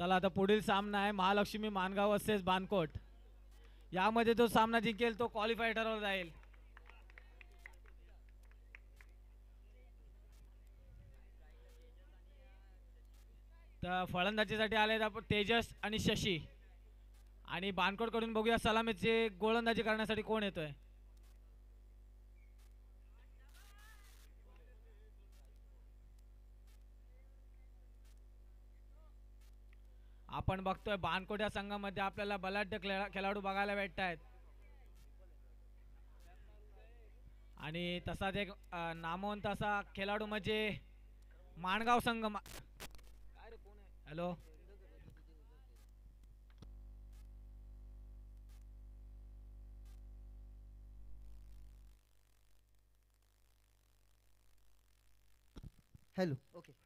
चला आता पुढील सामना आहे महालक्ष्मी मानगाव वर्सेस बानकोट. यामध्ये जो सामना जिंकेल तो क्वालिफाय ठरवला जाईल. तर फलंदाजीसाठी आले आपण तेजस आणि शशी. आणि बानकोट कडून बघूया सलामीचे गोलंदाजी करण्यासाठी कोण येतोय. आपण बघतोय बानकोट या संघामध्ये आपल्याला बलाढ्य खेळाडू बघायला भेटत आहेत. आणि तसाच एक नामवंत असा खेळाडू म्हणजे माणगाव संघ. Hello hello okay.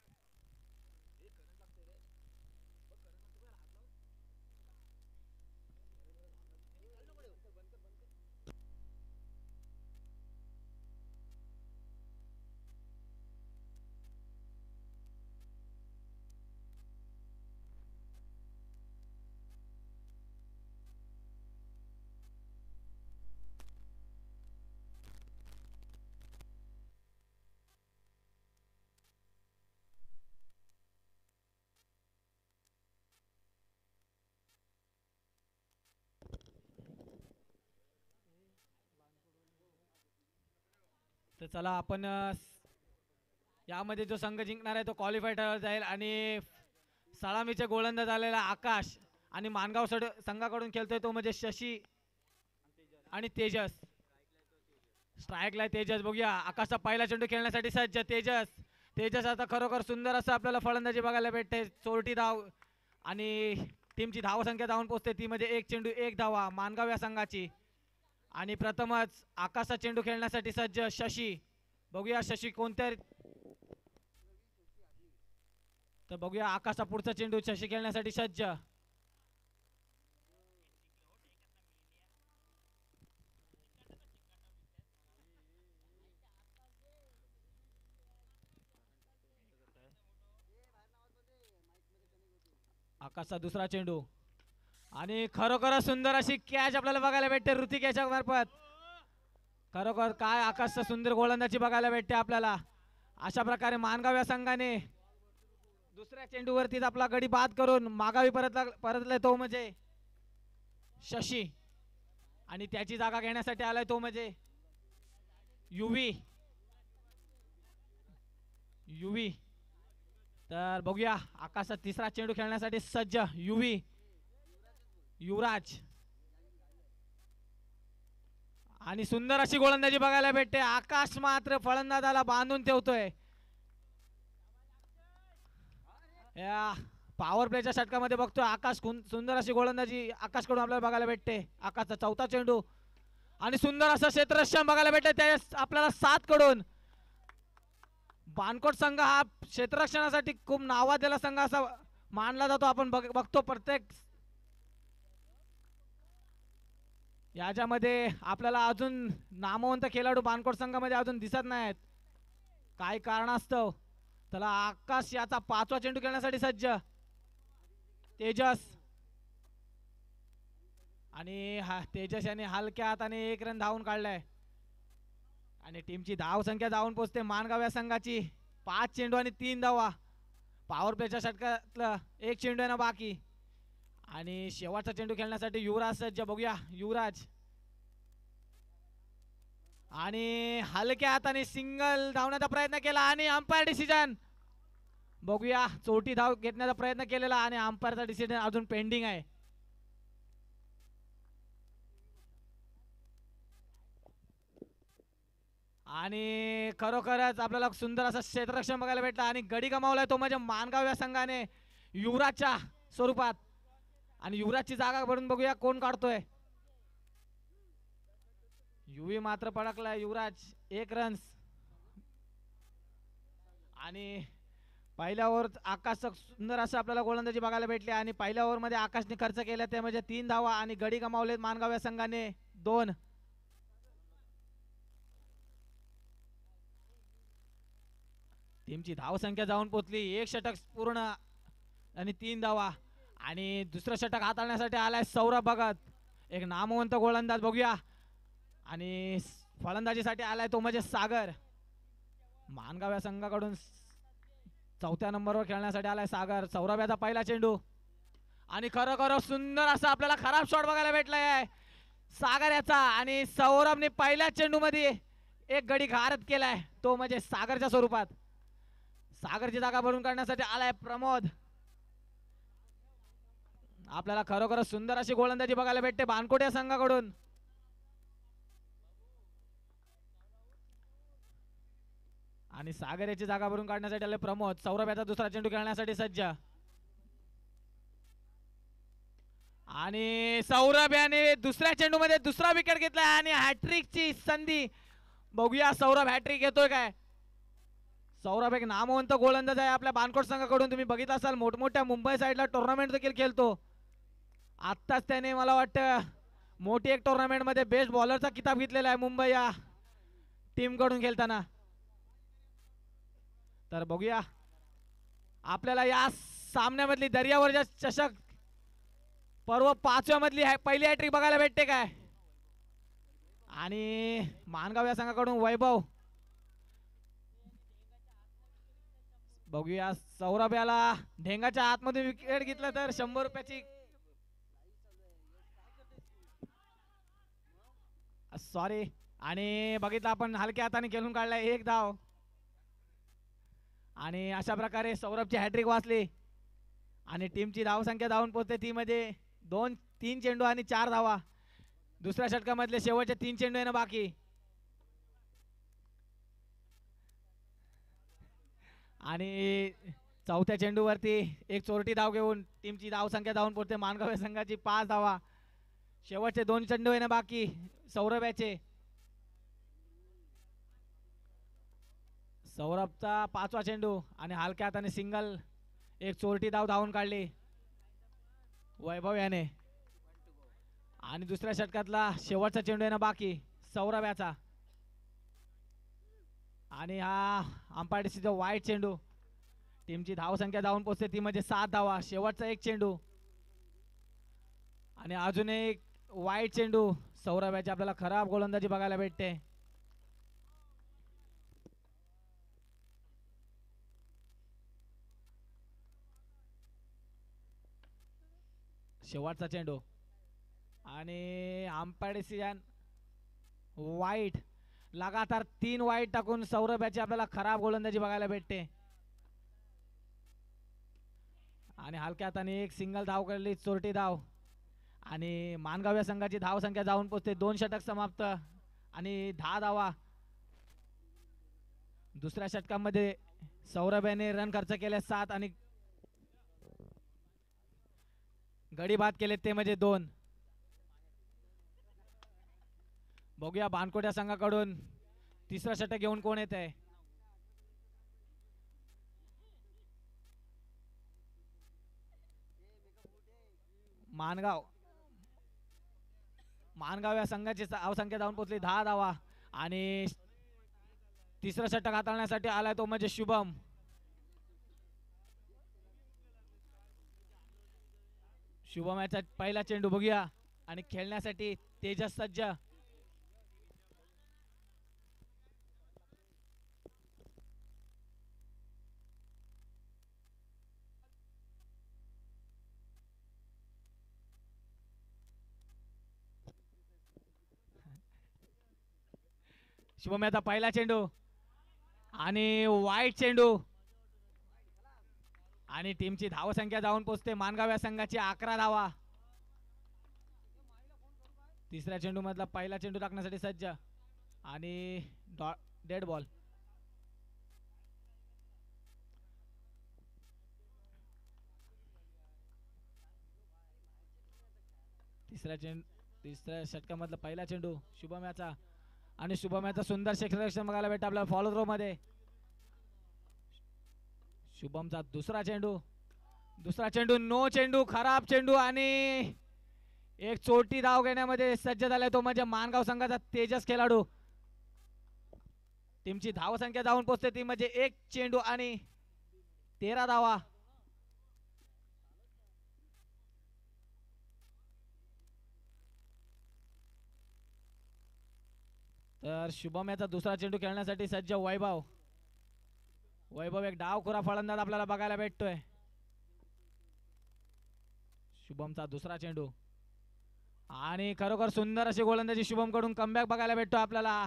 तर चला आपण यामध्ये जो संघ जिंकणार आहे तो क्वालिफाय ठरवला जाईल. आणि सलामीचे गोलंदाज झालेला आकाश आणि मानगाव संघाकडून खेळतोय तो म्हणजे शशी आणि तेजस. स्ट्राईकला तेजस. बघूया आकाशचा पहिला चेंडू खेळण्यासाठी सज्ज तेजस. तेजस आता खरोखर सुंदर असं आपल्याला फलंदाजी बघायला भेटते. चोरटी धाव आणि टीमची धावसंख्या धावून पोहोचते ती म्हणजे एक चेंडू एक धावा मानगाव या संघाची. आणि प्रथमच आकाशचा चेंडू खेळण्यासाठी सज्ज शशी. बघूया शशी कोणत्या. तर बघूया आकाशचा पुढचा चेंडू शशी खेळण्यासाठी सज्ज. आकाशचा दुसरा चेंडू आणि खरोखर सुंदर अशी कॅच आपल्याला बघायला भेटते ऋतिक याच्या मार्फत. खरोखर काय आकाशचा सुंदर गोलंदाजी बघायला भेटते आपल्याला. अशा प्रकारे मानगाव या संघाने दुसऱ्या चेंडूवरतीच आपला गडी बाद करून मागावी परतलाय तो म्हणजे शशी. आणि त्याची जागा घेण्यासाठी आलाय तो म्हणजे युवी. तर बघूया आकाशचा तिसरा चेंडू खेळण्यासाठी सज्ज युवराज. आणि सुंदर अशी गोलंदाजी बघायला भेटते. आकाश मात्र फलंदाजाला बांधून ठेवतोय. या पॉवर प्लेच्या षटकामध्ये बघतोय आकाश सुंदर अशी गोलंदाजी आकाशकडून आपल्याला बघायला भेटते. आकाशचा चौथा चेंडू आणि सुंदर असं क्षेत्ररक्षण बघायला भेटते त्या आपल्याला 7 कडून. बानकोट संघ हा क्षेत्ररक्षणासाठी खूप नावाजलेला संघ असा मानला जातो. आपण बघतो प्रत्येक याच्यामध्ये आपल्याला अजून नामवंत खेळाडू बानकोट संघामध्ये अजून दिसत नाहीत काही कारणास्तव. त्याला आकाश याचा 5वा चेंडू खेळण्यासाठी सज्ज तेजस. आणि तेजस याने हलक्या हाताने 1 रन धावून काढलाय. आणि टीमची धाव संख्या धावून पोहोचते मानगाव या संघाची 5 चेंडू आणि 3 धावा. पॉवर प्लेच्या षटकातलं 1 चेंडू आहे ना बाकी. आणि शेवटचा चेंडू खेळण्यासाठी युवराज सज्ज. बघूया युवराज. आणि हलक्या हाताने सिंगल धावण्याचा प्रयत्न केला आणि अंपायर डिसिजन. बघूया चोटी धाव घेण्याचा प्रयत्न केलेला आणि अंपायरचा डिसिजन अजून पेंडिंग आहे. आणि खरोखरच आपल्याला सुंदर असं क्षेत्ररक्षण बघायला भेटलं. आणि गडी गमावलाय तो म्हणजे मानगाव या संघाने युवराजच्या स्वरूपात. आणि युवराजची जागा भरून बघूया कोण काढतोय. युवी मात्र पडकलाय. युवराज 1 रन्स. आणि पहिल्या ओव्हर आकाश सुंदर असं आपल्याला गोलंदाजी बघायला भेटली. आणि पहिल्या ओव्हरमध्ये आकाशने खर्च केला ते म्हणजे 3 धावा आणि गडी गमावलेत मानगाव या संघाने 2. टीमची धावसंख्या जाऊन पोचली 1 षटक पूर्ण आणि 3 धावा. आणि दुसरं षटक हाताळण्यासाठी आलाय सौरभ भगत, एक नामवंत गोलंदाज. बघूया. आणि फलंदाजीसाठी आलाय तो म्हणजे सागर. मानगाव या संघाकडून चौथ्या नंबरवर खेळण्यासाठी आलाय सागर. सौरभ याचा पहिला चेंडू आणि खरोखर सुंदर असा आपल्याला खराब शॉट बघायला भेटलाय सागर याचा. आणि सौरभने पहिल्या चेंडू मध्ये एक गडी घारत केलाय, तो म्हणजे सागरच्या स्वरूपात. सागरची जागा भरून काढण्यासाठी आलाय प्रमोद. आपल्याला खरोखर सुंदर अशी गोलंदाजी बघायला भेटते बानकोट या संघाकडून. आणि सागर याची जागा भरून काढण्यासाठी आले प्रमोद. सौरभ याचा दुसरा चेंडू खेळण्यासाठी सज्ज. आणि सौरभ याने दुसऱ्या चेंडू मध्ये दुसरा विकेट घेतलाय आणि हॅट्रिकची संधी. बघूया सौरभ हॅट्रिक घेतोय काय. सौरभ एक नामवंत गोलंदाज आहे आपल्या बानकोट संघाकडून. तुम्ही बघितलं असाल मोठमोठ्या मुंबई साईडला टुर्नामेंट देखील खेळतो. आत्ताच त्याने मला वाटतं मोठी एक टुर्नामेंट मध्ये बेस्ट बॉलरचा किताब घेतलेला आहे मुंबई या टीम कडून खेळताना. तर बघूया आपल्याला या सामन्यामधली दर्यावरच्या चषक पर्व 5व्या मधली पहिली हॅट्रिक बघायला भेटते काय. आणि मानगाव या संघाकडून वैभव. बघूया सौरभ याला ढेंगाच्या आतमध्ये विकेट घेतलं तर 100 रुपयाची सॉरी. आणि बघितलं आपण हलक्या हाताने खेळून काढलाय एक धाव. आणि अशा प्रकारे सौरभची हॅट्रिक वाचली आणि टीमची धावसंख्या धावून पोहोचते ती मध्ये 2-3 चेंडू आणि 4 धावा. दुसऱ्या षटकामधले शेवटचे 3 चेंडू येणं बाकी. आणि चौथ्या चेंडूवरती एक चोरटी धाव घेऊन टीमची धावसंख्या धावून पोहोचते मानगाव या संघाची 5 धावा. शेवटचे 2 चेंडू येणं बाकी सौरभ याचे. सौरभचा 5वा चेंडू आणि हलक्या हाताने सिंगल, एक चोरटी धाव धावून काढली वैभव याने. आणि दुसऱ्या षटकातला शेवटचा चेंडू येणं बाकी सौरभ याचा. आणि हा अंपायरचा वाईट चेंडू. टीमची धावसंख्या धावून पोहोचते ती म्हणजे 7 धावा. शेवटचा एक चेंडू आणि अजून एक वाईट चेंडू. सौरभ याची आपल्याला खराब गोलंदाजी बघायला भेटते. शेवटचा चेंडू आणि अंपायर डिसिजन वाईट. लगातार 3 वाईट टाकून सौरभ याची आपल्याला खराब गोलंदाजी बघायला भेटते. आणि हलक्या हाताने एक सिंगल धाव केली चोरटी धाव. आणि मानगाव या संघाची धाव संख्या जाऊन पोहोचते 2 षटक समाप्त आणि 10 धावा. दुसऱ्या षटकामध्ये सौरभ याने रन खर्च केले 7 आणि गडी बाद केले ते म्हणजे 2. बघूया बानकोट या संघाकडून तिसरा षटक घेऊन कोण येत आहे. मानगाव या संघाची धावसंख्या धावून पोहोचली 10 धावा. आणि तिसरा षटक हाताळण्यासाठी आलाय तो म्हणजे शुभम. शुभम याचा पहिला चेंडू बघूया आणि खेळण्यासाठी तेजस सज्ज. शुभम याचा पहिला चेंडू आणि वाईट चेंडू. आणि टीमची धावसंख्या जाऊन पोहोचते मानगाव या संघाची 11 धावा. तिसऱ्या चेंडू मधला पहिला चेंडू टाकण्यासाठी सज्ज आणि डेड बॉल. तिसऱ्या षटकामधला पहिला चेंडू शुभम याचा. आणि शुभम याचा सुंदर क्षेत्ररक्षण बघायला भेटतं आपल्याला फॉलो थ्रो मध्ये. शुभमचा दुसरा चेंडू नो चेंडू, खराब चेंडू. आणि एक चोटी धाव घेण्यामध्ये सज्ज झालाय तो म्हणजे मानगाव संघाचा तेजस खेळाडू. टीमची धाव संख्या जाऊन पोहोचते ती म्हणजे 1 चेंडू आणि 13 धावा. तर शुभम याचा दुसरा चेंडू खेळण्यासाठी सज्ज वैभव. वैभव एक डावखुरा फलंदाज आपल्याला बघायला भेटतोय. शुभमचा दुसरा चेंडू आणि खरोखर सुंदर अशी गोलंदाजी शुभम कडून कमबॅक बघायला भेटतो आपल्याला.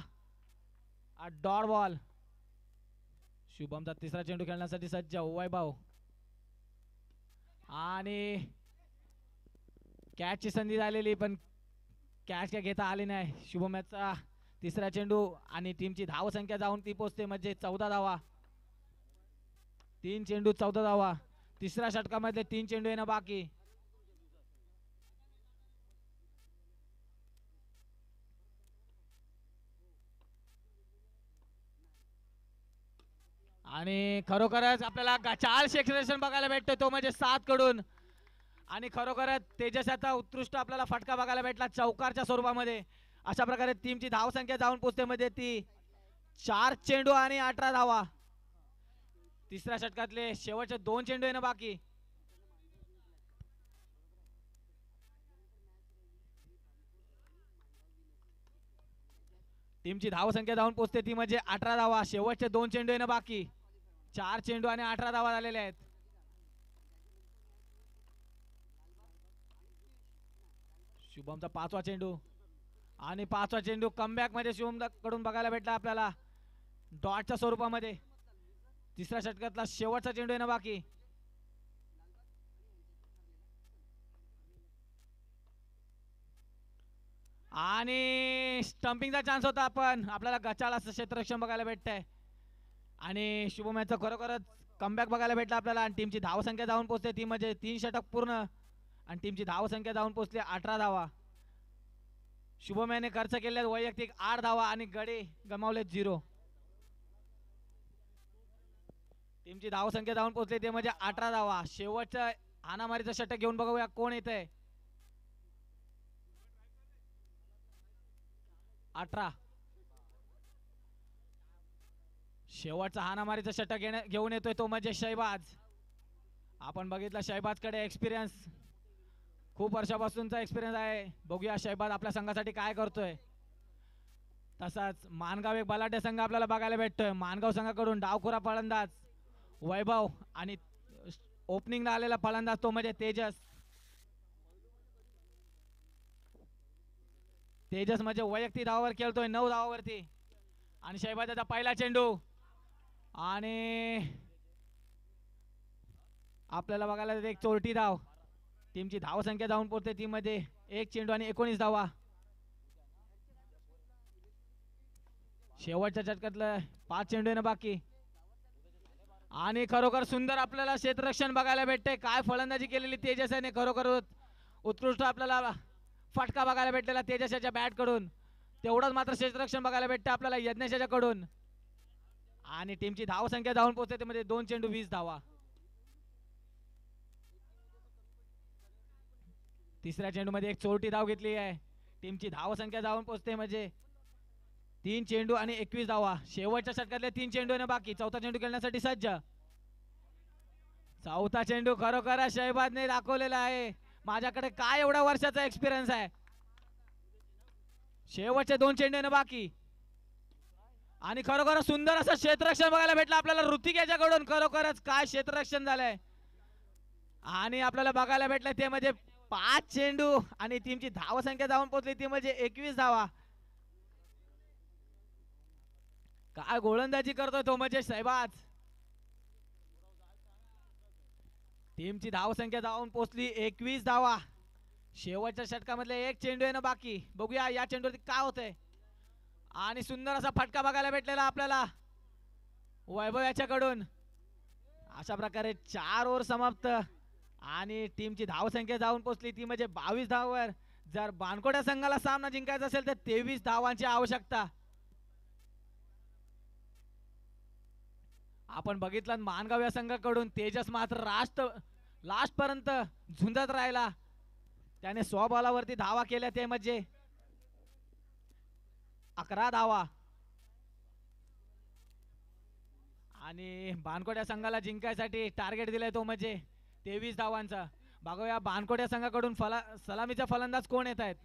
Dot ball. शुभमचा तिसरा चेंडू खेळण्यासाठी सज्ज वैभव आणि कॅचची संधी झालेली पण कॅच काय घेता आली नाही. शुभम याचा तिसरा चेंडू आणि टीमची धाव संख्या जाऊन ती पोहोचते म्हणजे 14 धावा. 3 चेंडू 14 धावा. तिसऱ्या षटकामधले 3 चेंडू येणं बाकी. आणि खरोखरच आपल्याला चार सेक्शन बघायला भेटतो तो म्हणजे 7 कडून. आणि खरोखरच तेजस याचा उत्कृष्ट आपल्याला फटका बघायला भेटला चौकारच्या स्वरूपामध्ये. अशा प्रकारे टीमची धाव संख्या जाऊन पोहोचते मध्ये ती 4 चेंडू आणि 18 धावा. तिसऱ्या षटकातले शेवटचे 2 चेंडू येणं बाकी. टीमची धाव संख्या जाऊन पोहोचते ती म्हणजे 18 धावा. शेवटचे 2 चेंडू येणं बाकी. 4 चेंडू आणि 18 धावा झालेले आहेत. शुभमचा 5वा चेंडू आणि 5वा चेंडू कमबॅक मध्ये शुभम कडून बघायला भेटला आपल्याला डॉटच्या स्वरूपामध्ये. तिसऱ्या षटकातला शेवटचा चेंडू येणं बाकी. आणि स्टंपिंगचा चान्स होता पण आपल्याला गचाळ असं क्षेत्ररक्षण बघायला भेटतंय. आणि शुभम याचं खरोखरच कमबॅक बघायला भेटला आपल्याला. आणि टीमची धाव संख्या जाऊन पोहोचते ती म्हणजे 3 षटक पूर्ण आणि टीमची धाव संख्या जाऊन पोहोचली 18 धावा. शुभम याने खर्च केले वैयक्तिक 8 धावा आणि गडी गमावले 0. टीमची धाव संख्या जाऊन पोहोचली ते म्हणजे 18 धावा. शेवटचं हाणामारीचं षटक घेऊन बघूया कोण येतंय. 18. शेवटचा हाणामारीचं षटक घेऊन येतोय तो म्हणजे शहबाज. आपण बघितलं शहबाजकडे एक्सपिरियन्स खूप वर्षापासूनचा एक्सपिरियन्स आहे. बघूया शहबाज आपल्या संघासाठी काय करतोय. तसाच मानगाव एक बलाढ्य संघ आपल्याला बघायला भेटतोय. मानगाव संघाकडून डावखुरा फलंदाज वैभव आणि ओपनिंगला आलेला फलंदाज तो म्हणजे तेजस. तेजस म्हणजे वैयक्तिक धावावर खेळतोय 9 धावावरती. आणि शहबाजाचा पहिला चेंडू आणि आपल्याला बघायला एक चोरटी धाव. टीमची धाव संख्या जाऊन पोहोचते ती मध्ये 1 चेंडू आणि 19 धावा. शेवटच्या षटकातलं 5 चेंडू येणं बाकी. आणि खरोखर सुंदर आपल्याला क्षेत्ररक्षण बघायला भेटते. काय फलंदाजी केलेली तेजस याने. खरोखर उत्कृष्ट आपल्याला फटका बघायला भेटलेला तेजस याच्या बॅट कडून. तेवढंच मात्र क्षेत्ररक्षण बघायला भेटते आपल्याला यज्ञेश याच्याकडून. आणि टीमची धाव संख्या जाऊन पोहोचते मध्ये 2 चेंडू 20 धावा. तिसऱ्या चेंडू मध्ये एक चोरटी धाव घेतली आहे. टीमची धाव संख्या जाऊन पोहोचते म्हणजे 3 चेंडू आणि 21 धावा. शेवटच्या षटकातले 3 चेंडू येणं बाकी. चौथा चेंडू खेळण्यासाठी सज्ज. चौथा चेंडू खरोखर शहबाजने दाखवलेला आहे माझ्याकडे काय एवढा वर्षाचा एक्सपिरियन्स आहे. शेवटचे 2 चेंडू येणं बाकी. आणि खरोखर सुंदर असं क्षेत्ररक्षण बघायला भेटलं आपल्याला ऋतिक याच्याकडून. खरोखरच काय क्षेत्ररक्षण झालंय. आणि आपल्याला बघायला भेटलं ते म्हणजे 5 चेंडू आणि टीमची धाव संख्या जाऊन पोहोचली ती म्हणजे 21 धावा. काय गोलंदाजी करतोय तो म्हणजे शहबाज. टीमची धाव संख्या जाऊन पोहोचली 21 धावा. शेवटच्या षटकामधले 1 चेंडू येणं बाकी. बघूया या चेंडूवरती काय होतंय. आणि सुंदर असा फटका बघायला भेटलेला आपल्याला वैभव याच्याकडून. अशा प्रकारे 4 ओव्हर समाप्त आणि टीमची धाव संख्या जाऊन पोहोचली ती म्हणजे 22 धावावर. जर बानकोड्या संघाला सामना जिंकायचा असेल तर 23 धावांची आवश्यकता. आपण बघितलं मानगाव या संघाकडून तेजस मात्र लास्ट पर्यंत झुंजत राहिला. त्याने स्वबॉलावरती धावा केल्या ते म्हणजे 11 धावा. आणि बानकोड्या संघाला जिंकायसाठी टार्गेट दिलाय तो म्हणजे 23 धावांचा. बघूया बानकोड्या संघाकडून सलामीचा फलंदाज कोण येत आहेत.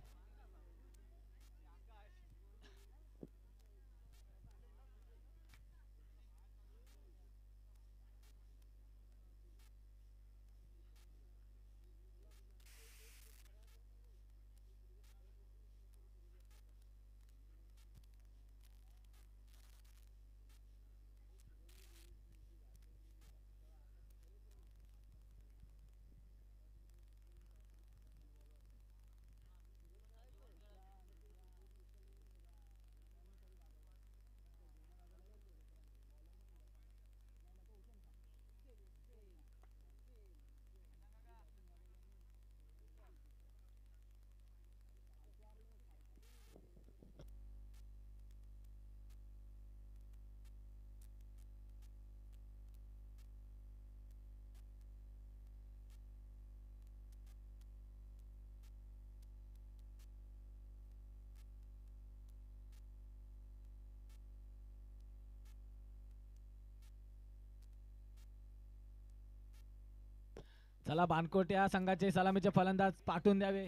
चला बानकोट या संघाचे सलामीचे फलंदाज पाठवून द्यावे.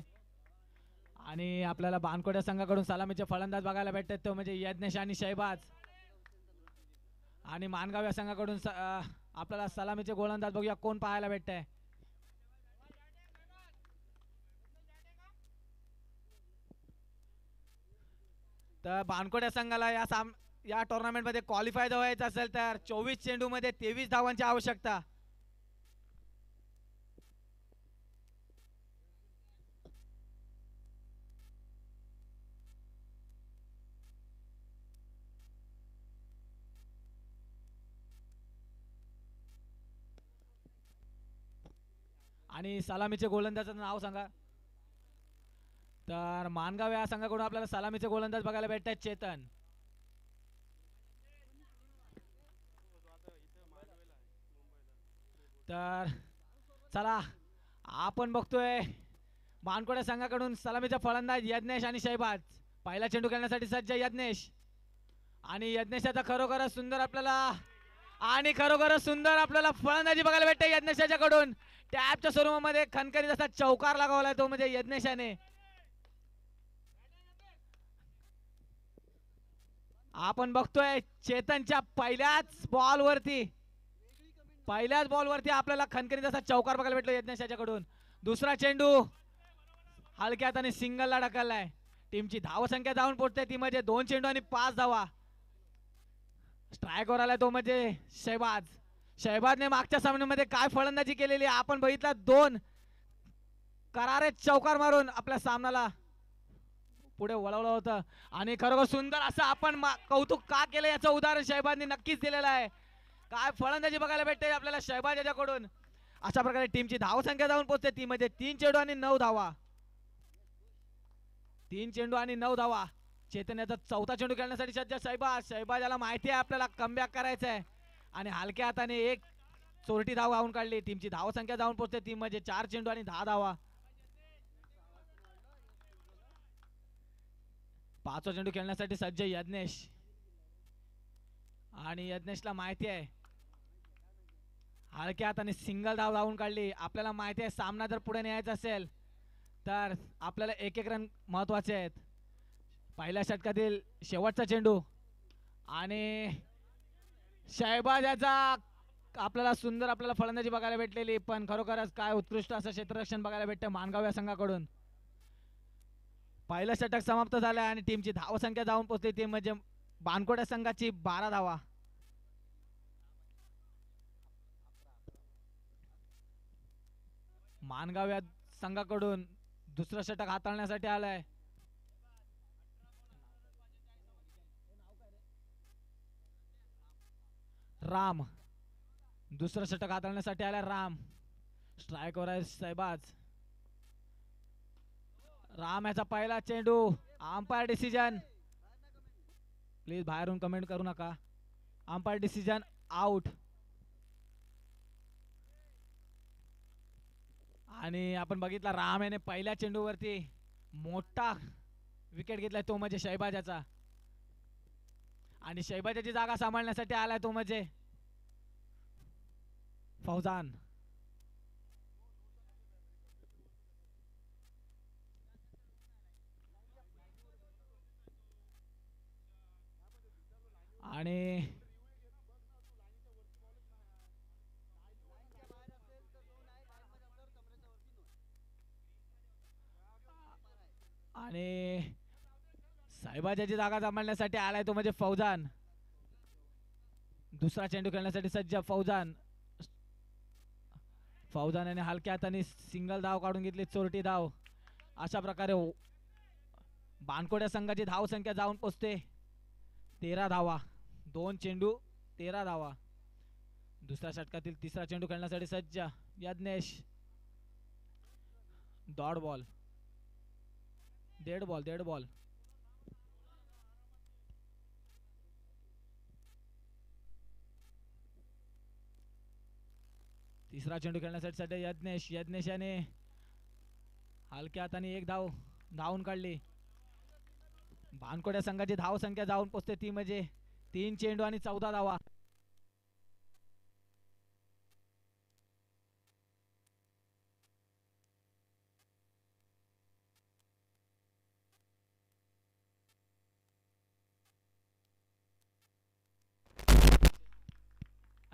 आणि आपल्याला बानकोट या संघाकडून सलामीचे फलंदाज बघायला भेटतात तो म्हणजे यज्ञेश आणि शहबाज. आणि मानगाव या संघाकडून आपल्याला सलामीचे गोलंदाज बघूया कोण पाहायला भेटतंय. तर बानकोट या संघाला या टुर्नामेंट मध्ये क्वालिफाय व्हायचं असेल तर 24 चेंडू मध्ये 23 धावांची आवश्यकता. आणि सलामीचे गोलंदाजाचं नाव सांगा. तर मानगाव या संघाकडून आपल्याला सलामीचे गोलंदाज बघायला भेटतात चेतन. तर चला आपण बघतोय बानकोट या संघाकडून सलामीचा फलंदाज यज्ञेश आणि शहबाज. पहिला चेंडू खेळण्यासाठी सज्ज यज्ञेश. आणि यज्ञेशाचा खरोखरच सुंदर आपल्याला फलंदाजी बघायला भेटते यज्ञेशाच्याकडून. टॅपच्या स्वरूपामध्ये खणखणीत असा चौकार लगावलाय तो म्हणजे यज्ञेशाने. आपण बघतोय चेतनच्या पहिल्याच बॉलवरती आपल्याला खणखणीत असा चौकार बघायला भेटलो यज्ञेशाच्याकडून. दुसरा चेंडू हलक्यात आणि सिंगलला ढकललाय. टीमची धावसंख्या जाऊन पोहोचते ती म्हणजे 2 चेंडू आणि 5 धावा. स्ट्रायकवर आलाय तो म्हणजे शहबाजने मागच्या सामन्यामध्ये काय फलंदाजी केलेली आपण बघितला. 2 करारे चौकार मारून आपल्या सामन्याला पुढे वळवलं होतं. आणि खरोखर सुंदर असं आपण कौतुक का केलं याचं उदाहरण शहबाजने नक्कीच दिलेलं आहे. काय फलंदाजी बघायला भेटते आपल्याला शहबाज याच्याकडून. अशा प्रकारे टीमची धावसंख्या जाऊन पोहोचते ती म्हणजे 3 चेंडू आणि 9 धावा. 3 चेंडू आणि 9 धावा. चेतन याचा चौथा चेंडू खेळण्यासाठी सज्ज शहबाजाला माहिती आहे आपल्याला कमबॅक करायचं आहे. आणि हलक्या हाताने एक चोरटी धाव गावून काढली. टीमची धावसंख्या जाऊन पोहोचते ती म्हणजे 4 चेंडू आणि 10 धावा. 5वा चेंडू खेळण्यासाठी सज्ज यज्ञेश. आणि यज्ञेशला माहिती आहे हलक्या हाताने सिंगल धाव धावून काढली. आपल्याला माहिती आहे सामना जर पुढे न्यायचा असेल तर आपल्याला एक रन महत्वाचे आहेत. पहिल्या षटकातील शेवटचा चेंडू आणि शहबाजाचा आपल्याला फलंदाजी बघायला भेटलेली. पण खरोखरच काय उत्कृष्ट असं क्षेत्ररक्षण बघायला भेटतं मानगाव या संघाकडून. पहिलं षटक समाप्त झालं आणि टीमची धावसंख्या जाऊन पोहोचली ती म्हणजे बानकोट या संघाची 12 धावा. मानगाव या संघाकडून दुसरं षटक हाताळण्यासाठी आलाय राम. दुसरं षटक हाताळण्यासाठी आलाय राम. स्ट्रायकवर आहे शहबाज. राम याचा पहिला चेंडू अंपायर डिसिजन. प्लीज बाहेरून कमेंट करू नका. Umpire decision out. आणि आपण बघितला राम याने पहिल्या चेंडूवरती मोठा विकेट घेतलाय तो म्हणजे शहबाजाचा. आणि शहबाजाची जागा सांभाळण्यासाठी आलाय तो म्हणजे फौजान. आणि शहबाजाची जागा सांभाळण्यासाठी आलाय तो म्हणजे फौजान. दुसरा चेंडू खेळण्यासाठी सज्ज फौजान हलक्या हाताने सिंगल धाव काढून घेतली. चोरटी धाव. अशा प्रकारे बानकोट या संघाची धाव संख्या जाऊन पोचते 13 धावा. 2 चेंडू 13 धावा. दुसऱ्या षटकातील तिसरा चेंडू खेळण्यासाठी सज्ज Yagnesh. Dot ball. Dead ball. तिसरा चेंडू खेळण्यासाठी सध्या यज्ञेशाने हलक्या हाताने एक धाव धावून काढली. बानकोट या संघाची धाव संख्या जाऊन पोचते ती म्हणजे 3 चेंडू आणि 14 धावा.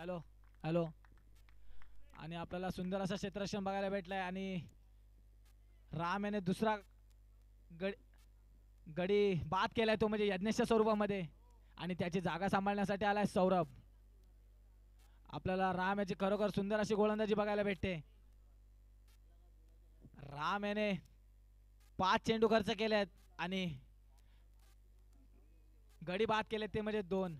Hello hello. आणि आपल्याला सुंदर असा क्षेत्ररक्षण बघायला भेटलाय आणि राम याने दुसरा गडी बाद केलाय तो म्हणजे यज्ञेशच्या स्वरूपामध्ये आणि त्याची जागा सांभाळण्यासाठी आलाय सौरभ. आपल्याला राम याची खरोखर सुंदर अशी गोलंदाजी बघायला भेटते. राम याने 5 चेंडू खर्च केलेत आणि गडी बाद केलेत ते म्हणजे 2.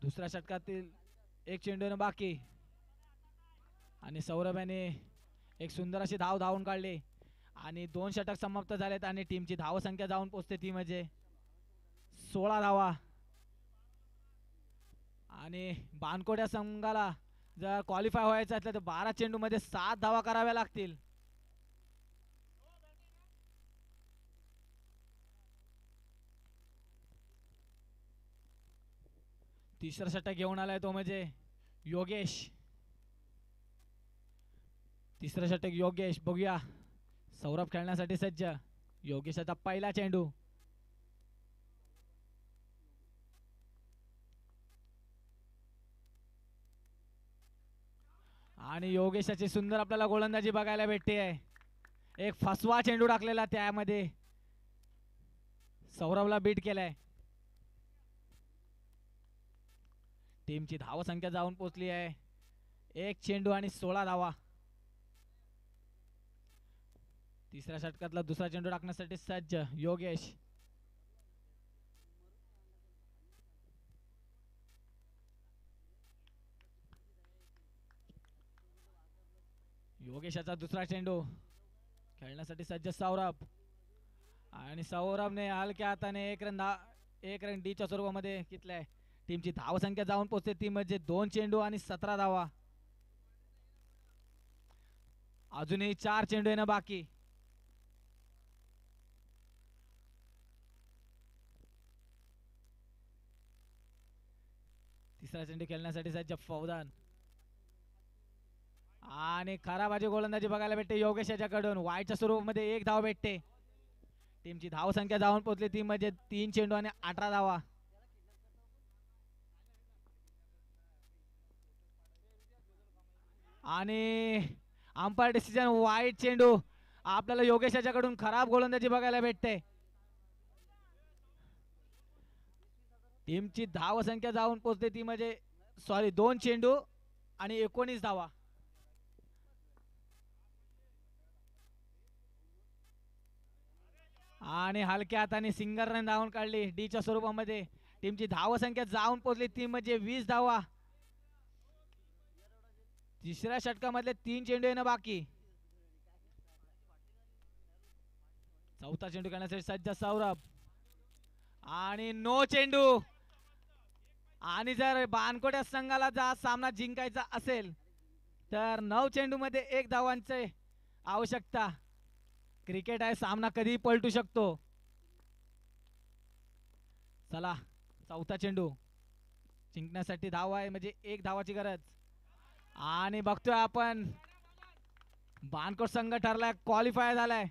दुसऱ्या षटकातील 1 चेंडूने बाकी आणि सौरभ याने एक सुंदर अशी धावून काढली आणि 2 षटक समाप्त झालेत आणि टीमची धावसंख्या जाऊन पोहोचते ती म्हणजे 16 धावा. आणि बानकोड या संघाला जर क्वालिफाय व्हायचं असलं तर 12 चेंडू मध्ये 7 धावा कराव्या लागतील. तिसरा षटक घेऊन आलाय तो म्हणजे योगेश. तिसरं षटक योगेश. बघूया सौरभ खेळण्यासाठी सज्ज. योगेशाचा पहिला चेंडू आणि योगेशाची सुंदर आपल्याला गोलंदाजी बघायला भेटते. एक फसवा चेंडू टाकलेला त्यामध्ये सौरभला बीट केलाय. टीमची धावसंख्या जाऊन पोहोचली आहे 1 चेंडू आणि 16 धावा. तिसऱ्या षटकातला दुसरा चेंडू टाकण्यासाठी सज्ज योगेश. योगेशाचा दुसरा चेंडू खेळण्यासाठी सज्ज सौरभ आणि सौरभने हलक्या हाताने 1 रन डीच्या स्वरूपामध्ये घेतलाय. टीमची धावसंख्या जाऊन पोहोचते ती म्हणजे 2 चेंडू आणि 17 धावा. अजूनही 4 चेंडू येणं बाकी. तिसरा चेंडू खेळण्यासाठी सज्ज फौदान आणि खराबाजी गोलंदाजी बघायला भेटते योगेश याच्याकडून. वाईटच्या स्वरूपामध्ये 1 धाव भेटते. टीमची धावसंख्या जाऊन पोहोचली ती म्हणजे 3 चेंडू आणि 18 धावा. आणि अंपायर डिसिजन वाईट चेंडू. आपल्याला योगेश याच्याकडून खराब गोलंदाजी बघायला भेटते. टीमची धावसंख्या जाऊन पोहोचते ती म्हणजे 2 चेंडू आणि 19 धावा. आणि हलक्या हाताने सिंगल रन धावून काढली डीच्या स्वरूपामध्ये. टीमची धावसंख्या जाऊन पोहोचली ती म्हणजे 20 धावा. तिसऱ्या षटकामधले 3 चेंडू येणं बाकी. चौथा चेंडू खेळण्यासाठी सज्ज सौरभ आणि नो चेंडू. आणि जर बानकोड्या संघाला जर सामना जिंकायचा असेल तर 9 चेंडू मध्ये 1 धावांची आवश्यकता. क्रिकेट आहे, सामना कधी पलटू शकतो. चला चौथा चेंडू जिंकण्यासाठी धाव आहे म्हणजे 1 धावाची गरज. आणि बघतोय आपण बानकोट संघ ठरलाय क्वालिफाय झालाय.